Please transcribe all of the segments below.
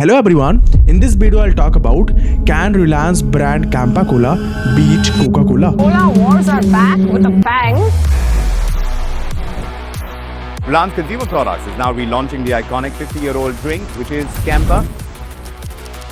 Hello everyone, in this video I'll talk about can Reliance brand Campa Cola beat Coca-Cola? Cola wars are back with a bang. Reliance Consumer Products is now relaunching the iconic 50-year-old drink, which is Campa.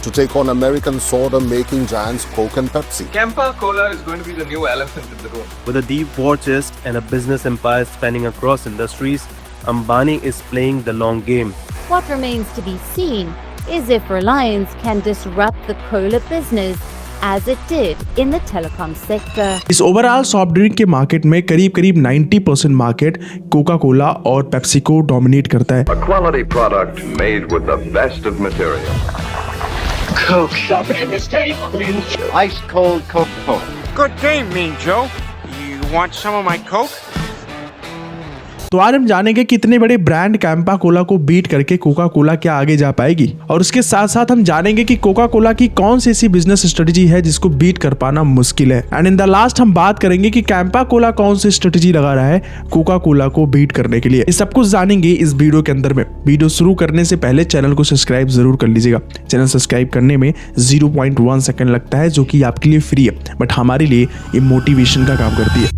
To take on American soda-making giants Coke and Pepsi. Campa Cola is going to be the new elephant in the room. With a deep war chest and a business empire spanning across industries, Ambani is playing the long game. What remains to be seen is if Reliance can disrupt the cola business as it did in the telecom sector. इस overall soft drink के market में करीब 90% market Coca Cola और Pepsi को dominate करता है. A quality product made with the best of material. Coke. Ice cold Coca-Cola. Good day, Mean Joe. You want some of my Coke? तो आज हम जानेंगे कि इतने बड़े ब्रांड कैंपा कोला को बीट करके कोका कोला क्या आगे जा पाएगी, और उसके साथ साथ हम जानेंगे कि कोका कोला की कौन सी ऐसी बिजनेस स्ट्रेटजी है जिसको बीट कर पाना मुश्किल है. एंड इन द लास्ट हम बात करेंगे कि कैंपा कोला कौन सी स्ट्रेटजी लगा रहा है कोका कोला को बीट करने के लिए. ये सब कुछ जानेंगे इस वीडियो के अंदर में. वीडियो शुरू करने से पहले चैनल को सब्सक्राइब जरूर कर लीजिएगा. चैनल सब्सक्राइब करने में 0.1 सेकंड लगता है, जो कि आपके लिए फ्री है, बट हमारे लिए ये मोटिवेशन का काम करती है.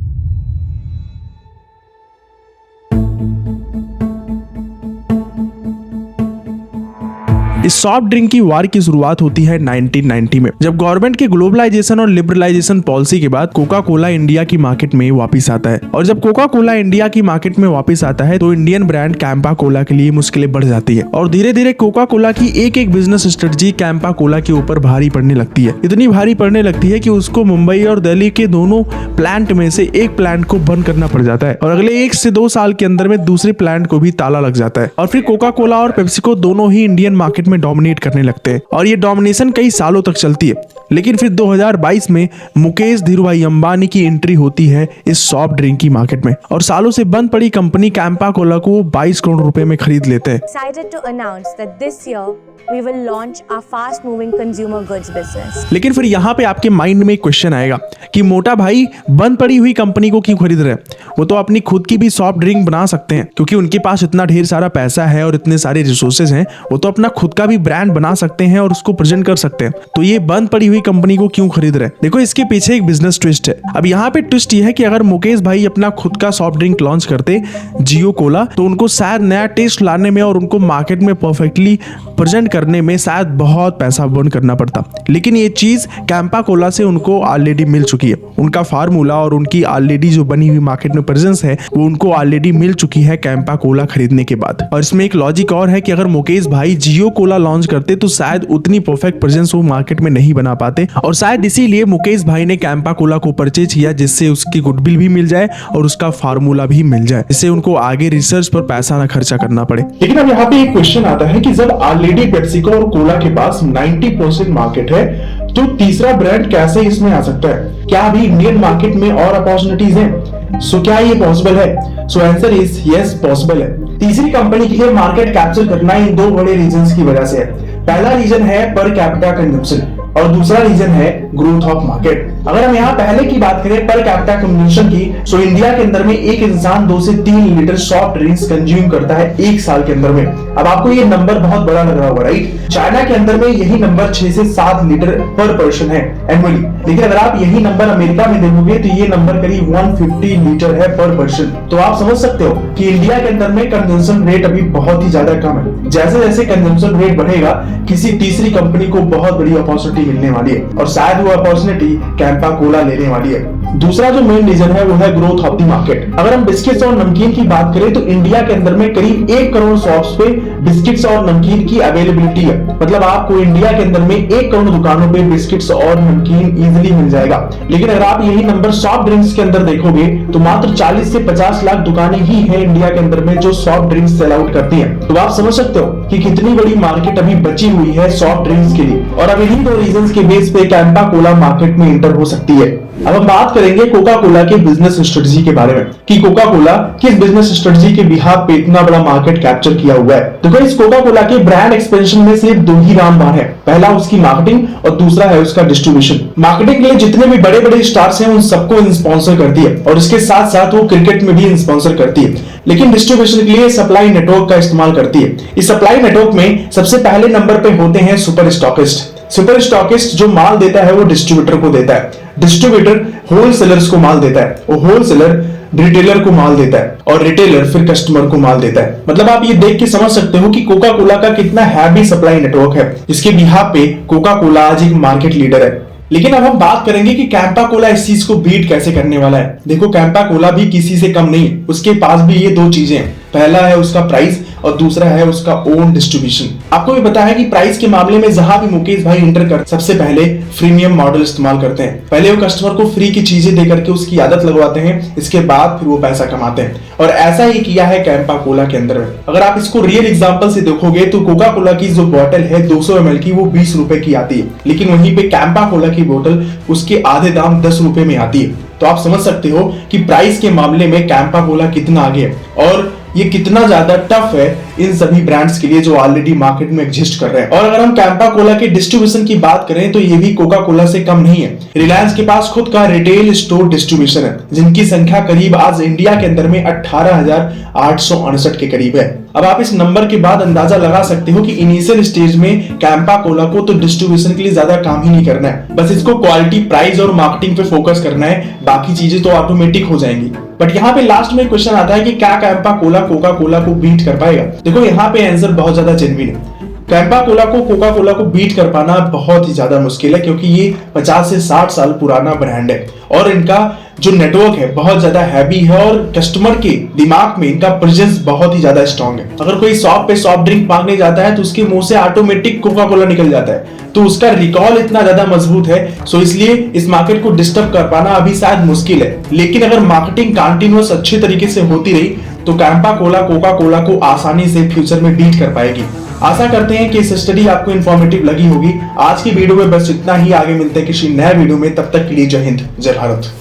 इस सॉफ्ट ड्रिंक की वार की शुरुआत होती है 1990 में, जब गवर्नमेंट के ग्लोबलाइजेशन और लिबरलाइजेशन पॉलिसी के बाद कोका कोला इंडिया की मार्केट में वापस आता है. और जब कोका कोला इंडिया की मार्केट में वापस आता है तो इंडियन ब्रांड कैंपा कोला के लिए मुश्किलें बढ़ जाती है, और धीरे धीरे कोका कोला की एक बिजनेस स्ट्रेटजी कैंपा कोला के ऊपर भारी पड़ने लगती है. इतनी भारी पड़ने लगती है कि उसको मुंबई और दिल्ली के दोनों प्लांट में से एक प्लांट को बंद करना पड़ जाता है, और अगले 1 से 2 साल के अंदर में दूसरे प्लांट को भी ताला लग जाता है. और फिर कोका कोला और पेप्सी को दोनों ही इंडियन मार्केट में डोमिनेट करने लगते हैं, और ये डोमिनेशन कई सालों तक चलती है. लेकिन फिर 2022 में मुकेश धीरूभाई अंबानी की एंट्री होती है इस सॉफ्ट ड्रिंक की मार्केट में, और सालों से बंद पड़ी कंपनी कैंपा कोला को 22 करोड़ रुपए में खरीद लेते हैं. Excited to announce that this year we will launch our fast moving consumer goods business. लेकिन फिर यहाँ पे आपके माइंड में एक क्वेश्चन आएगा कि मोटा भाई बंद पड़ी हुई कंपनी को क्यों खरीद रहे हैं? वो तो अपनी खुद की भी सॉफ्ट ड्रिंक बना सकते हैं, क्योंकि उनके पास इतना ढेर सारा पैसा है और इतने सारे रिसोर्सेज हैं. वो तो अपना खुद का भी ब्रांड बना सकते हैं और उसको प्रेजेंट कर सकते हैं. तो ये बंद पड़ी हुई कंपनी को क्यों खरीद रहे हैं? देखो, इसके पीछे एक बिजनेस ट्विस्ट है. अब यहाँ पे ट्विस्ट ये है कि अगर मुकेश भाई अपना खुद का सॉफ्ट ड्रिंक लॉन्च करते जियो कोला, तो उनको शायद नया टेस्ट लाने में और उनको मार्केट में परफेक्टली प्रेजेंट करने में शायद बहुत पैसा बर्न करना पड़ता. लेकिन ये चीज कैंपा कोला से उनको ऑलरेडी मिल चुकी है. उनका फार्मूला और उनकी ऑलरेडी जो बनी हुई मार्केट में प्रेजेंस है वो उनको ऑलरेडी मिल चुकी है कैंपा कोला खरीदने के बाद. और इसमें एक लॉजिक और है कि अगर मुकेश भाई जियो कोला लॉन्च करते तो शायद उतनी परफेक्ट प्रेजेंस वो मार्केट में नहीं बना पाते, और शायद इसीलिए मुकेश भाई ने कैंपा कोला को परचेज किया, जिससे उसकी गुडविल भी मिल जाए और उसका फार्मूला भी मिल जाए, जिससे उनको आगे रिसर्च पर पैसा ना खर्चा करना पड़े. लेकिन अब यहाँ पे एक क्वेश्चन आता है कि जब ऑलरेडी पेप्सी और कोला के पास 90% मार्केट है, तो तीसरा ब्रांड कैसे इसमें आ सकता है? क्या अभी इंडियन मार्केट में और अपॉर्चुनिटीज हैं? सो क्या ये पॉसिबल है? So answer is yes, possible है. तीसरी कंपनी के लिए मार्केट कैप्चर करना इन 2 बड़े रीजंस की वजह से है. पहला रीजन है पर कैपिटा कंजम्पशन, और दूसरा रीजन है ग्रोथ ऑफ मार्केट. अगर हम यहाँ पहले की बात करें पर कैपिटा कंजम्पशन की, तो इंडिया के अंदर में एक इंसान 2 से 3 लीटर सॉफ्ट ड्रिंक्स कंज्यूम करता है 1 साल के अंदर में. अब आपको ये नंबर बहुत बड़ा लग रहा होगा, राइट? चाइना के अंदर में यही नंबर 6 से 7 लीटर पर पर्सन है एनुअली. लेकिन अगर आप यही नंबर अमेरिका में देखोगे तो ये नंबर करीब 150 लीटर है पर पर्सन. तो आप समझ सकते हो कि इंडिया के अंदर में कंजम्पशन रेट अभी बहुत ही ज्यादा कम है. जैसे जैसे कंजम्पशन रेट बढ़ेगा, किसी तीसरी कंपनी को बहुत बड़ी अपॉर्चुनिटी मिलने वाली है, और शायद वो अपॉर्चुनिटी कैंपा कोला लेने वाली है. दूसरा जो मेन रीजन है वो है ग्रोथ ऑफ द मार्केट. अगर हम बिस्किट्स और नमकीन की बात करें तो इंडिया के अंदर में करीब 1 करोड़ शॉप्स पे बिस्किट्स और नमकीन की अवेलेबिलिटी है. मतलब आपको इंडिया के अंदर में 1 करोड़ दुकानों पे बिस्किट्स और नमकीन इजीली मिल जाएगा. लेकिन अगर आप यही नंबर सॉफ्ट ड्रिंक्स के अंदर देखोगे तो मात्र 40 से 50 लाख दुकानें ही है इंडिया के अंदर में जो सॉफ्ट ड्रिंक्स सेल आउट करती हैं. तो आप समझ सकते हो कि कितनी बड़ी मार्केट अभी बची हुई है सॉफ्ट ड्रिंक्स के लिए. और अब इन्हीं 2 रीजंस के बेस पे कैंपा कोला मार्केट में एंटर हो सकती है. अब हम बात करेंगे कोका कोला के बिजनेस स्ट्रेटजी के बारे में कि कोका कोला किस बिजनेस स्ट्रेटजी के बिहाफ पे इतना बड़ा मार्केट कैप्चर किया हुआ है। तो गाइस कोका कोला के ब्रांड एक्सपेंशन में सिर्फ दो ही रामबाण है, पहला उसकी मार्केटिंग और दूसरा है उसका डिस्ट्रीब्यूशन। मार्केटिंग के लिए जितने भी बड़े बड़े स्टार्स हैं उन सबको स्पॉन्सर करती है और इसके साथ साथ वो क्रिकेट में भी स्पॉन्सर करती है, लेकिन डिस्ट्रीब्यूशन के लिए सप्लाई नेटवर्क का इस्तेमाल करती है। इस सप्लाई नेटवर्क में सबसे पहले नंबर पे होते हैं सुपर स्टॉकिस्ट। सुपर स्टॉकिस्ट जो माल देता है वो डिस्ट्रीब्यूटर को देता है, डिस्ट्रीब्यूटर होलसेलर्स को माल देता है और होलसेलर रिटेलर को माल देता है और रिटेलर फिर कस्टमर को माल देता है। मतलब आप ये देख के समझ सकते हो कि कोका कोला का कितना हैवी सप्लाई नेटवर्क है, जिसके बिहाफ पे कोका कोला आज एक मार्केट लीडर है। लेकिन अब हम बात करेंगे कि कैंपा कोला इस चीज को बीट कैसे करने वाला है। देखो कैंपा कोला भी किसी से कम नहीं है, उसके पास भी ये दो चीजें हैं, पहला है उसका प्राइस और दूसरा है उसका ओन डिस्ट्रीब्यूशन। आपको भी पता है कि प्राइस के मामले में जहां भी मुकेश भाई इंटर कर सबसे पहले फ्रीमियम मॉडल इस्तेमाल करते हैं। पहले वो कस्टमर को फ्री की चीजें दे करके उसकी आदत लगवाते हैं, इसके बाद फिर वो पैसा कमाते हैं और ऐसा ही किया है कैंपा कोला के अंदर में। अगर आप इसको रियल एग्जांपल से देखोगे तो कोका कोला की जो बोतल है 200 ml की वो 20 रुपए की आती है, लेकिन वहीं पे कैंपा कोला की बोतल उसके आधे दाम 10 रुपए में आती है। तो आप समझ सकते हो कि प्राइस के मामले में कैंपा कोला कितना आगे है और ये कितना ज्यादा टफ है इन सभी ब्रांड्स के लिए जो ऑलरेडी मार्केट में एग्जिस्ट कर रहे हैं। और अगर हम कैंपा कोला के डिस्ट्रीब्यूशन की बात करें तो ये भी कोका कोला से कम नहीं है। रिलायंस के पास खुद का रिटेल स्टोर डिस्ट्रीब्यूशन है, जिनकी संख्या करीब आज इंडिया के अंदर में 18,868 के करीब है। अब आप इस नंबर के बाद अंदाजा लगा सकते हो कि इनिशियल स्टेज में कैंपा कोला को तो डिस्ट्रीब्यूशन के लिए ज्यादा काम ही नहीं करना है, बस इसको क्वालिटी, प्राइस और मार्केटिंग पे फोकस करना है, बाकी चीजें तो ऑटोमेटिक हो जाएंगी। बट यहाँ पे लास्ट में क्वेश्चन आता है कि क्या कैंपा कोला कोका कोला को बीट कर पाएगा। देखो यहाँ पे आंसर बहुत ज्यादा जेन्युइन है। कैंपा कोला को कोका कोला को बीट कर पाना बहुत ही ज्यादा मुश्किल है, क्योंकि ये 50 से 60 साल पुराना ब्रांड है और इनका जो नेटवर्क है बहुत ज्यादा हैवी है और कस्टमर के दिमाग में इनका प्रेजेंस बहुत ही ज्यादा स्ट्रॉन्ग है। अगर कोई शॉप पे सॉफ्ट ड्रिंक मांगने जाता है तो उसके मुंह से ऑटोमेटिक कोका कोला निकल जाता है, तो उसका रिकॉल इतना ज्यादा मजबूत है। सो इसलिए इस मार्केट को डिस्टर्ब कर पाना अभी शायद मुश्किल है, लेकिन अगर मार्केटिंग कंटिन्यूअस अच्छे तरीके से होती रही तो कैंपा कोला कोका कोला को आसानी से फ्यूचर में बीट कर पाएगी। आशा करते हैं कि इस स्टडी आपको इन्फॉर्मेटिव लगी होगी। आज की वीडियो में बस इतना ही, आगे मिलते हैं किसी नए वीडियो में, तब तक के लिए जय हिंद जय भारत।